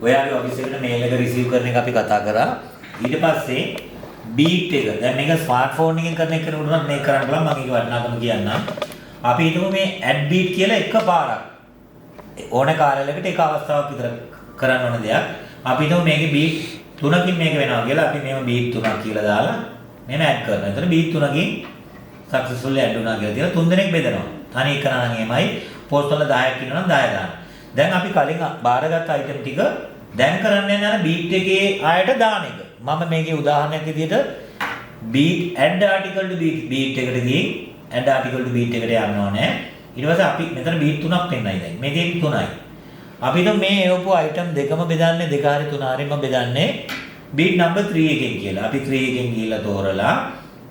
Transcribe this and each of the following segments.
ඔයාගේ ඔෆිස් එකට මේල් එක රිසීව් කරන එක අපි කතා කරා. ඊට පස්සේ බීට් එක. දැන් මේක ස්මාර්ට්ෆෝන් එකෙන් කරන එක උනත් මේක කරන්න බලන්න මම ඒක වටිනාකම කියන්නම්. අපි හිතමු මේ ඇඩ් බීට් කියලා එකපාරක් ඕන කාලයකට එක අවස්ථාවක් විතර කරන්න ඕන දෙයක්. අපි හිතමු මේකේ බීට් 3කින් මේක වෙනවා කියලා. අපි මේව බීට් 3ක් කියලා දාලා මෙහෙම ඇඩ් කරනවා. එතන බීට් 3කින් සක්සස්ෆුල් ඇඩ් වුණා කියලා තියලා 3 දෙනෙක් බෙදනවා. තනි එක නම් එමයයි පෝස්ට් වල 10ක් ඉන්නවා නම් 10 දාන්න. දැන් අපි කලින් බාරගත් අයිටම් ටික දැන් කරන්න යන අර බීට් එකේ ආයත දාන එක. මම මේකේ උදාහරණයක් විදිහට බීට් ඇඩ් ආටිකල් ටු බීට් එකට ගිහින් ඇඩ් ආටිකල් ටු බීට් එකට යන්න ඕනේ. ඊට පස්සේ අපි මෙතන බීට් 3ක් පෙන්නයි දැන්. මේ තියෙන්නේ 3යි. අපි හිතමු මේ එවපු අයිටම් දෙකම බෙදන්නේ දෙක හරි තුන හරිම බෙදන්නේ බීට් නම්බර් 3 එකෙන් කියලා. අපි 3 එකෙන් ගිහිල්ලා තෝරලා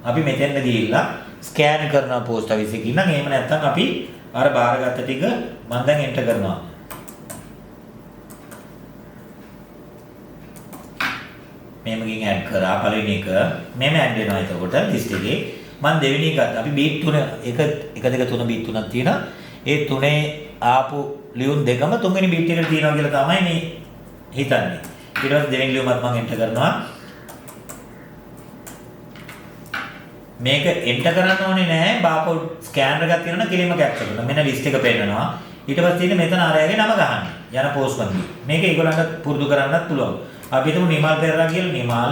අපි මෙතෙන්ද ගිහිල්ලා ස්කෑන් කරනවා පෝස්ට් ඔෆිස් එකකින් නම් එහෙම නැත්නම් අපි අර බාරගත්ත ටික මම දැන් එන්ටර් කරනවා. මෙහෙම ගින් ඇඩ් කරා පළවෙනි එක මෙහෙම ඇඩ් වෙනවා එතකොට ලිස්ට් එකේ මම දෙවෙනි එක ගත්තා. අපි බීට් 3 1 2 3 බීට් 3ක් තියෙනවා. ඒ තුනේ ආපු ලියුම් දෙකම තුන්වෙනි බීට් එකට තියෙනවා කියලා තමයි මේ හිතන්නේ. ඊට පස්සේ දෙවෙනි ලියුමත් මම එන්ටර් කරනවා. මේක එන්ටර් කරන්න ඕනේ නැහැ. බාකෝඩ් ස්කෑනර් එකක් තියෙනවා කෙලින්ම කැප්චර් කරනවා. මෙන්න ලිස්ට් එක පෙන්නනවා. ඊට පස්සේ තියෙන්නේ මෙතන අරයාගේ නම ගහන්න. යන පෝස්ට් මන්දි. මේක ඒගොල්ලන්ට පුරුදු කරන්නත් පුළුවන්. අපි හිතමු නිමල් පෙරේරා කියලා නිමල්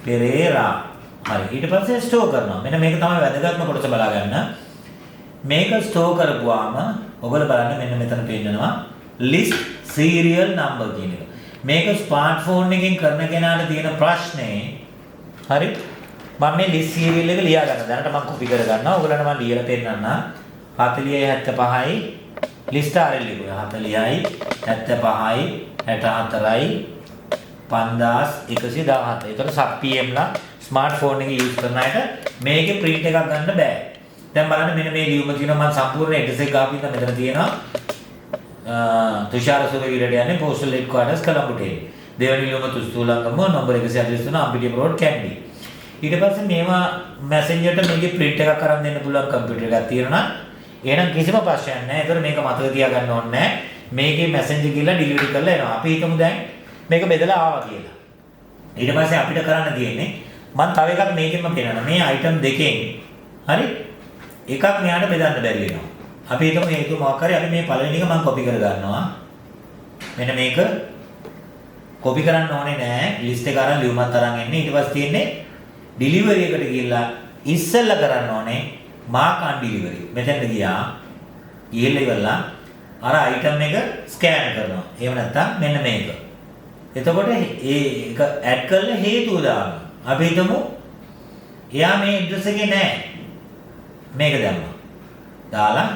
පෙරේරා. හරි. ඊට පස්සේ ස්ටෝර් කරනවා. මෙන්න මේක තමයි වැදගත්ම කොටස බලා ගන්න. මේක ස්ටෝර් කරපුවාම ඔයගොල්ලෝ බලන්න මෙන්න මෙතන පෙන්නනවා list serial number කියන එක. මේක ස්මාර්ට්ෆෝන් එකෙන් කරන කෙනාට තියෙන ප්‍රශ්නේ හරි මම මේ list serial එක ලියා ගන්න. දැනට මම කොපි කර ගන්නවා. ඔයගොල්ලන්ට මම ලියලා පෙන්නන්න. 40යි 75යි list RL ලියුවා. 40යි 75යි 64යි 5117. ඒතර sub PM ලා ස්මාර්ට්ෆෝන් එක යූස් කරන අයට මේකේ print එකක් ගන්න බෑ. දැන් බලන්න මෙන්න මේ ලියුම තියෙනවා මම සම්පූර්ණ ඇඩ්‍රස් එක ගාපු ඉන්න මෙතන තියෙනවා තුෂාර සුරවීරට යන්නේ postal headquarters කොළඹට. දෙවෙනි ලියුම තුස්තුලංගම නම්බර 143 අම්පිටිය රෝඩ් කැන්ඩි. ඊට පස්සේ මේවා මැසෙන්ජර්ට මේකේ print එකක් අරන් දෙන්න පුළුවන් කම්පියුටර් එකක් තියෙනවා නම් එහෙනම් කිසිම ප්‍රශ්නයක් නැහැ. ඒතර මේක මතක තියාගන්න ඕනේ නැහැ. මේකේ මැසෙන්ජර් ගිහලා ඩිලිවරි කරලා එනවා. අපි හිතමු දැන් මේක බෙදලා ආවා කියලා. ඊට පස්සේ අපිට කරන්න තියෙන්නේ මම තව එකක් මේකෙන්ම පේනවා. මේ අයිටම් දෙකෙන් හරි එකක් මෙයාට බෙදන්න බැරි වෙනවා. අපි හිතමු හේතු මොකක් හරි අපි මේ පළවෙනි එක මම කොපි කර ගන්නවා. මෙන්න මේක කොපි කරන්න ඕනේ නෑ. ලිස්ට් එක අරන් ලියුමත් අරන් එන්නේ. ඊට පස්සේ තියෙන්නේ ඩිලිවරි එකට ගිහිල්ලා ඉස්සෙල්ලා කරන්න ඕනේ මාක් අන් ඩිලිවරි. මෙතෙන්ට ගියා. ගිහිල්ලා ඉවරලා අර අයිටම් එක ස්කෑන් කරනවා. එහෙම නැත්නම් මෙන්න මේක. එතකොට ඒක ඇඩ් කරලා හේතුව දානවා. අපි හිතමු එයා මේ ඇඩ්‍රස් එකේ නෑ. මේක දැම්මා. දාලා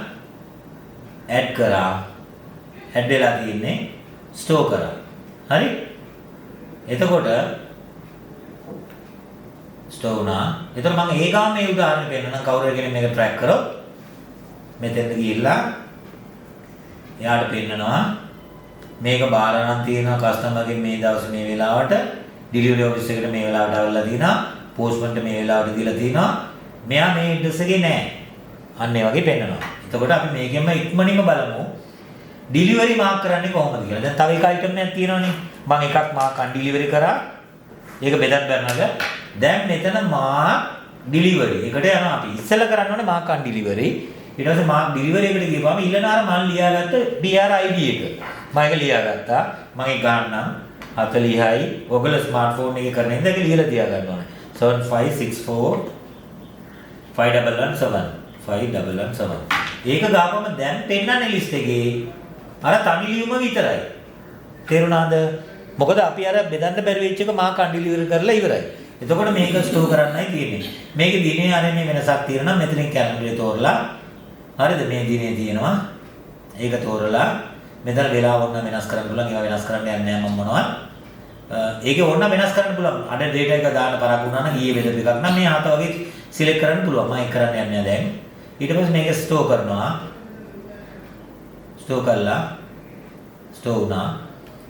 ඇඩ් කරා. ඇඩ් වෙලා තියෙන්නේ ස්ටෝර් කරා. හරි? එතකොට ස්ටෝර් වුණා. එතකොට මම ඒ ගාම මේ උදාහරණ පෙන්නන කවුරු හරි කෙනෙක් මේක ට්‍රැක් කරොත් මෙතෙන්ද ගිහිල්ලා එයාට පෙන්නනවා මේක බාර නම් තියෙනවා කස්ටමර්ගෙන් මේ දවසේ මේ වෙලාවට ඩිලිවරි ඔෆිස් එකට මේ වෙලාවට ආවලා තියෙනවා පෝස්ට්මන්ට මේ වෙලාවට දීලා තියෙනවා මෙයා මේ ඇඩ්‍රස් එකේ නැහැ. අන්න ඒ වගේ පෙන්නනවා. එතකොට අපි මේකෙන්ම ඉක්මනින්ම බලමු ඩිලිවරි මාක් කරන්නේ කොහොමද කියලා. දැන් තව එක අයිටම් එකක් තියෙනවනේ. මම එකක් මාක් අන් ඩිලිවරි කරා. ඒක බෙදත් බැලනද දැන් මෙතන මාක් ඩිලිවරි එකට යනවා අපි. ඉස්සෙල්ලා කරන්න ඕනේ මාක් අන් ඩිලිවරි. ඊට පස්සේ මාක් ඩිලිවරි එකට ගියපුවාම ඊළනාර මම ලියාගත්ත BR ID එක. මම ඒක ලියාගත්තා. මම ඒක ගන්නම් 40යි. ඔයගොල්ලෝ ස්මාර්ට්ෆෝන් එකේ කරන ඉඳන් ඒක ලියලා තියාගන්න ඕනේ. 7564 5117 ඒක ගාපම දැන් පෙන්නන්නේ ලිස්ට් එකේ අර තනි ලියුම විතරයි. තේරුණාද? මොකද අපි අර බෙදන්න බැරි වෙච්ච එක මාක් අන් ඩිලිවරි කරලා ඉවරයි. එතකොට මේක ස්ටෝර් කරන්නයි තියෙන්නේ. මේකේ දිනේ අර මේ වෙනසක් තියෙනවා නම් මෙතනින් කැලෙන්ඩරේ තෝරලා හරිද මේ දිනේ තියෙනවා. ඒක තෝරලා මෙතන වෙලාව වුණා වෙනස් කරන්න පුළුවන්. ඒවා වෙනස් කරන්න යන්නේ නැහැ මම මොනවද. ඒකේ ඕන වෙනස් කරන්න පුළුවන්. අර ඩේටා එක දාන්න පරක් වුණා නම් ඊයේ බෙදපු එකක් නම් මේ හත වගේ සිලෙක්ට් කරන්න පුළුවන්. මම ඒක කරන්න යන්නේ දැන්. ඊට පස්සේ මේක ස්ටෝර් කරනවා. ස්ටෝර් කළා. ස්ටෝර් වුණා.